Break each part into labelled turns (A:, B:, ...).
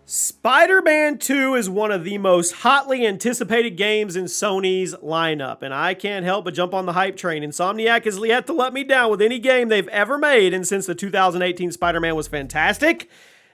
A: Spider-Man 2 is one of the most hotly anticipated games in Sony's lineup, and I can't help but jump on the hype train. Insomniac has yet to let me down with any game they've ever made, and since the 2018 Spider-Man was fantastic,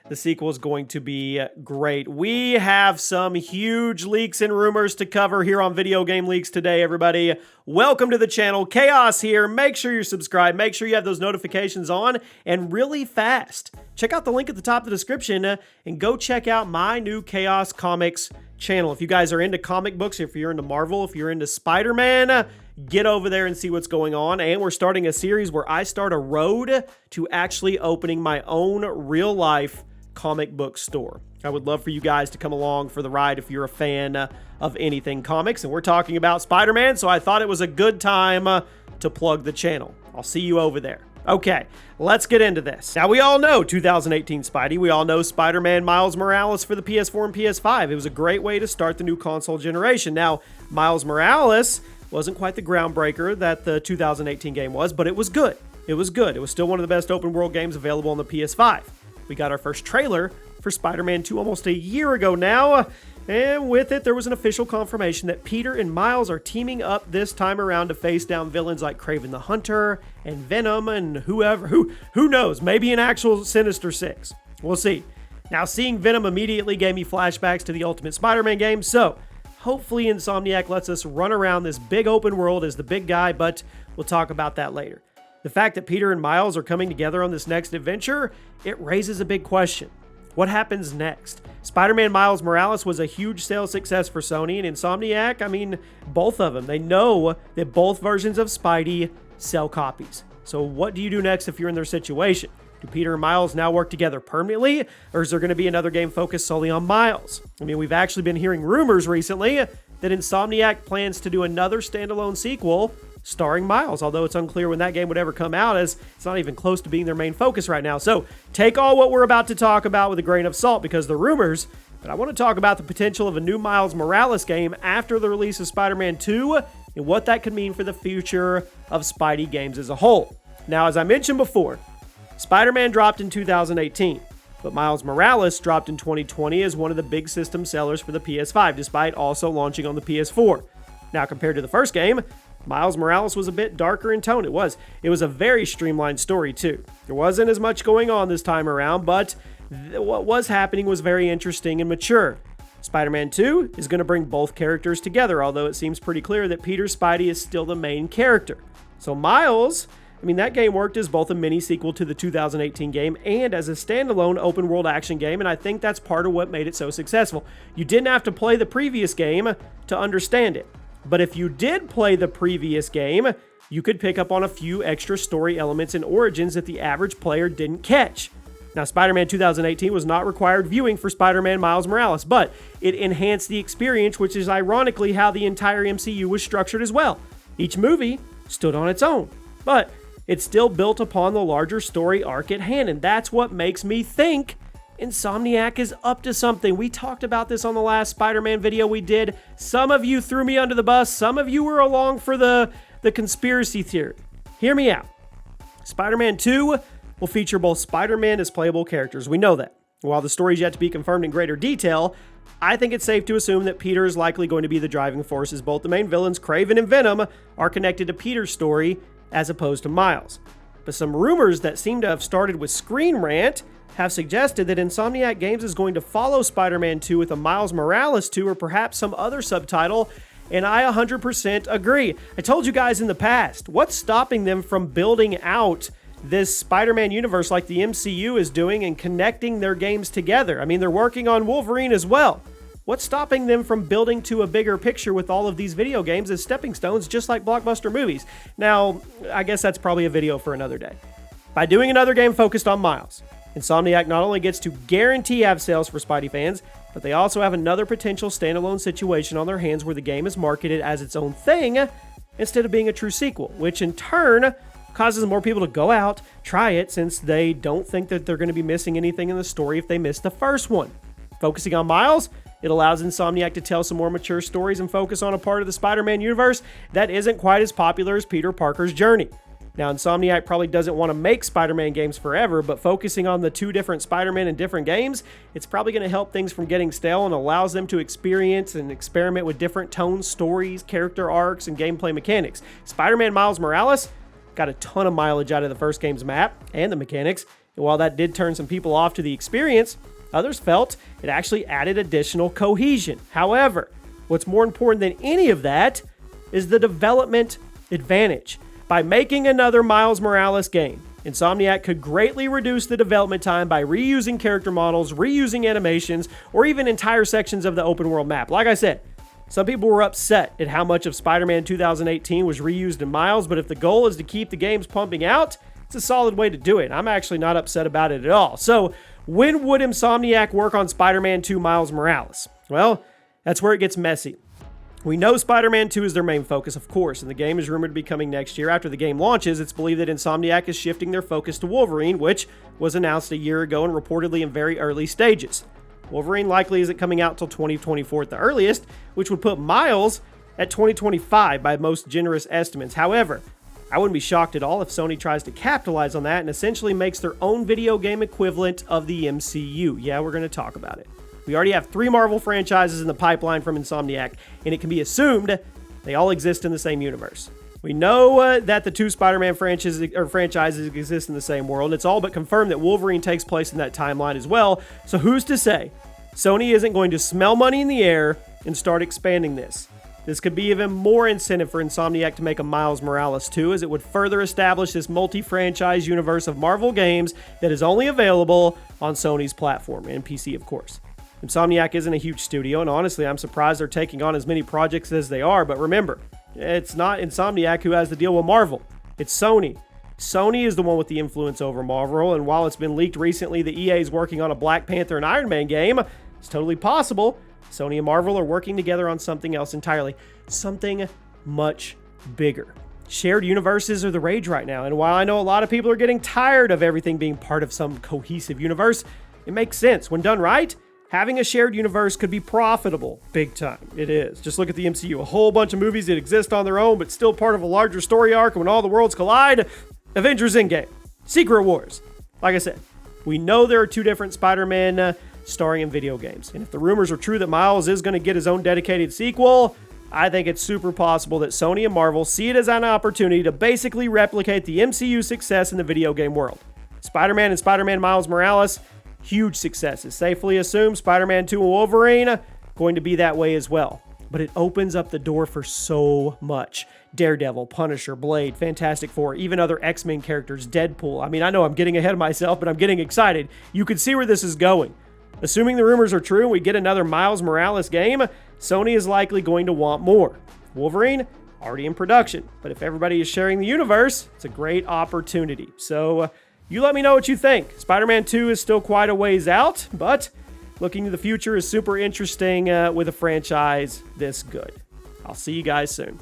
A: the sequel is going to be great. We have some huge leaks and rumors to cover here on Video Game Leaks today, everybody. Welcome to the channel. Chaos here. Make sure you're subscribed. Make sure you have those notifications on, and really fast, check out the link at the top of the description and go check out my new Chaos Comics channel. If you guys are into comic books, if you're into Marvel, if you're into Spider-Man, get over there and see what's going on. And we're starting a series where I start a road to actually opening my own real-life comic book store. I would love for you guys to come along for the ride if you're a fan of anything comics, and we're talking about Spider-Man, so I thought it was a good time to plug the channel. I'll see you over there. Okay, let's get into this. Now, we all know 2018 Spidey. We all know Spider-Man Miles Morales for the PS4 and PS5. It was a great way to start the new console generation. Now, Miles Morales wasn't quite the groundbreaker that the 2018 game was, but it was good. It was good. It was still one of the best open world games available on the PS5. We got our first trailer for Spider-Man 2 almost a year ago now, and with it, there was an official confirmation that Peter and Miles are teaming up this time around to face down villains like Kraven the Hunter and Venom and who knows, maybe an actual Sinister Six. We'll see. Now, seeing Venom immediately gave me flashbacks to the Ultimate Spider-Man game, so hopefully Insomniac lets us run around this big open world as the big guy, but we'll talk about that later. The fact that Peter and Miles are coming together on this next adventure, it raises a big question. What happens next? Spider-Man Miles Morales was a huge sales success for Sony, and Insomniac, I mean, both of them. They know that both versions of Spidey sell copies. So what do you do next if you're in their situation? Do Peter and Miles now work together permanently, or is there going to be another game focused solely on Miles? I mean, we've actually been hearing rumors recently that Insomniac plans to do another standalone sequel starring Miles, although it's unclear when that game would ever come out, as it's not even close to being their main focus right now. So take all what we're about to talk about with a grain of salt, because they're rumors, but I want to talk about the potential of a new Miles Morales game after the release of Spider-Man 2 and what that could mean for the future of Spidey games as a whole. Now, as I mentioned before, Spider-Man dropped in 2018, but Miles Morales dropped in 2020 as one of the big system sellers for the PS5, despite also launching on the PS4. Now, compared to the first game, Miles Morales was a bit darker in tone. It was a very streamlined story too. There wasn't as much going on this time around, but what was happening was very interesting and mature. Spider-Man 2 is going to bring both characters together, although it seems pretty clear that Peter Spidey is still the main character. So Miles, I mean, that game worked as both a mini sequel to the 2018 game and as a standalone open world action game, and I think that's part of what made it so successful. You didn't have to play the previous game to understand it. But if you did play the previous game, you could pick up on a few extra story elements and origins that the average player didn't catch. Now, Spider-Man 2018 was not required viewing for Spider-Man Miles Morales, but it enhanced the experience, which is ironically how the entire MCU was structured as well. Each movie stood on its own, but it still built upon the larger story arc at hand, and that's what makes me think Insomniac is up to something. We talked about this on the last Spider-Man video we did. Some of you threw me under the bus. Some of you were along for the conspiracy theory. Hear me out. Spider-Man 2 will feature both Spider-Man as playable characters. We know that. While the story is yet to be confirmed in greater detail, I think it's safe to assume that Peter is likely going to be the driving force, as both the main villains, Kraven and Venom, are connected to Peter's story as opposed to Miles. But some rumors that seem to have started with Screen Rant have suggested that Insomniac Games is going to follow Spider-Man 2 with a Miles Morales 2 or perhaps some other subtitle, and I 100% agree. I told you guys in the past, what's stopping them from building out this Spider-Man universe like the MCU is doing and connecting their games together? I mean, they're working on Wolverine as well. What's stopping them from building to a bigger picture with all of these video games as stepping stones, just like blockbuster movies? Now, I guess that's probably a video for another day. By doing another game focused on Miles, Insomniac not only gets to guarantee have sales for Spidey fans, but they also have another potential standalone situation on their hands where the game is marketed as its own thing instead of being a true sequel, which in turn causes more people to go out, try it, since they don't think that they're going to be missing anything in the story if they miss the first one. Focusing on Miles, it allows Insomniac to tell some more mature stories and focus on a part of the Spider-Man universe that isn't quite as popular as Peter Parker's journey. Now, Insomniac probably doesn't want to make Spider-Man games forever, but focusing on the 2 different Spider-Man in different games, it's probably going to help things from getting stale and allows them to experience and experiment with different tones, stories, character arcs, and gameplay mechanics. Spider-Man Miles Morales got a ton of mileage out of the first game's map and the mechanics, and while that did turn some people off to the experience, others felt it actually added additional cohesion. However, what's more important than any of that is the development advantage. By making another Miles Morales game, Insomniac could greatly reduce the development time by reusing character models, reusing animations, or even entire sections of the open world map. Like I said, some people were upset at how much of Spider-Man 2018 was reused in Miles, but if the goal is to keep the games pumping out, it's a solid way to do it. I'm actually not upset about it at all. So, when would Insomniac work on Spider-Man 2 Miles Morales? Well, that's where it gets messy. We know Spider-Man 2 is their main focus, of course, and the game is rumored to be coming next year. After the game launches, it's believed that Insomniac is shifting their focus to Wolverine, which was announced a year ago and reportedly in very early stages. Wolverine likely isn't coming out till 2024 at the earliest, which would put Miles at 2025 by most generous estimates. However, I wouldn't be shocked at all if Sony tries to capitalize on that and essentially makes their own video game equivalent of the MCU. Yeah, we're going to talk about it. We already have 3 Marvel franchises in the pipeline from Insomniac, and it can be assumed they all exist in the same universe. We know that the 2 Spider-Man franchises exist in the same world. It's all but confirmed that Wolverine takes place in that timeline as well. So who's to say Sony isn't going to smell money in the air and start expanding this? This could be even more incentive for Insomniac to make a Miles Morales 2, as it would further establish this multi-franchise universe of Marvel games that is only available on Sony's platform, and PC, of course. Insomniac isn't a huge studio, and honestly, I'm surprised they're taking on as many projects as they are, but remember, it's not Insomniac who has to deal with Marvel. It's Sony. Sony is the one with the influence over Marvel, and while it's been leaked recently that EA is working on a Black Panther and Iron Man game, it's totally possible Sony and Marvel are working together on something else entirely. Something much bigger. Shared universes are the rage right now, and while I know a lot of people are getting tired of everything being part of some cohesive universe, it makes sense. When done right, having a shared universe could be profitable. Big time. It is. Just look at the MCU. A whole bunch of movies that exist on their own, but still part of a larger story arc when all the worlds collide. Avengers Endgame. Secret Wars. Like I said, we know there are 2 different Spider-Man starring in video games. And if the rumors are true that Miles is going to get his own dedicated sequel, I think it's super possible that Sony and Marvel see it as an opportunity to basically replicate the MCU success in the video game world. Spider-Man and Spider-Man Miles Morales, huge successes. Safely assumed Spider-Man 2 and Wolverine, going to be that way as well. But it opens up the door for so much. Daredevil, Punisher, Blade, Fantastic Four, even other X-Men characters, Deadpool. I mean, I know I'm getting ahead of myself, but I'm getting excited. You can see where this is going. Assuming the rumors are true and we get another Miles Morales game, Sony is likely going to want more. Wolverine, already in production. But if everybody is sharing the universe, it's a great opportunity. So, you let me know what you think. Spider-Man 2 is still quite a ways out, but looking to the future is super interesting with a franchise this good. I'll see you guys soon.